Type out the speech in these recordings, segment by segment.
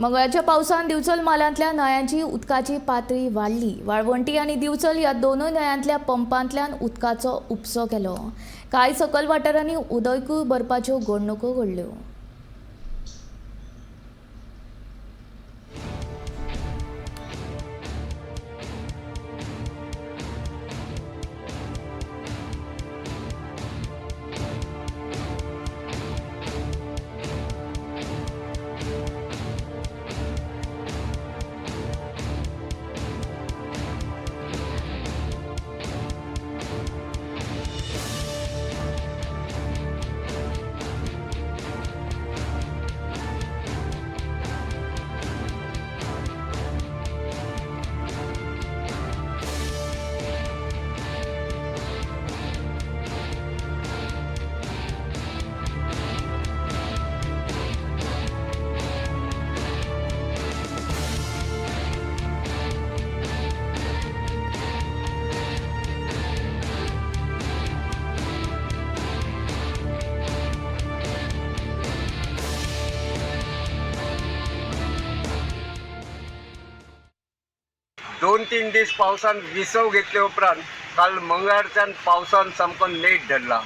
मंगळाच्या पावसान दिवचल मालांतल्या न्हयांची उदकाची पातळी वाडली। वाळवंटी आनी दिवचल ह्या दोनूय न्हयांतल्या पंपांतल्यान उदकाचो उपसो केलो। कांय सकल वाठारांनी उदकूय भरपाच्यो घडणुको घडल्यो। दोन तीन दीस पावसान विसव घेतले उपरांत काल मंगळारच्यान पावसान सामको नेट धरला।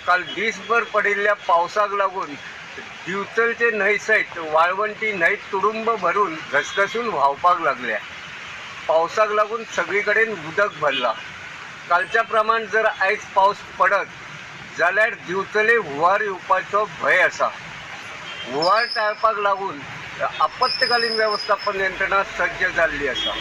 काल दिसभर पडिल्ल्या पावसाक लागून दिवचलचे न्हंय सयत वाळवंटी न्हंय तुडुंब भरून घसघसून व्हांवपाक लागल्या। पावसाक लागून सगळी कडेन उदक भरला। कालच्या प्रमाण जर आयज पावस पडत जाल्यार दिवचले हुंवार येवपाचो भंय आसा। हुंवार टाळपाक लागून आपत्कालीन वेवस्थापन यंत्रणा सज्ज जाल्ली आसा।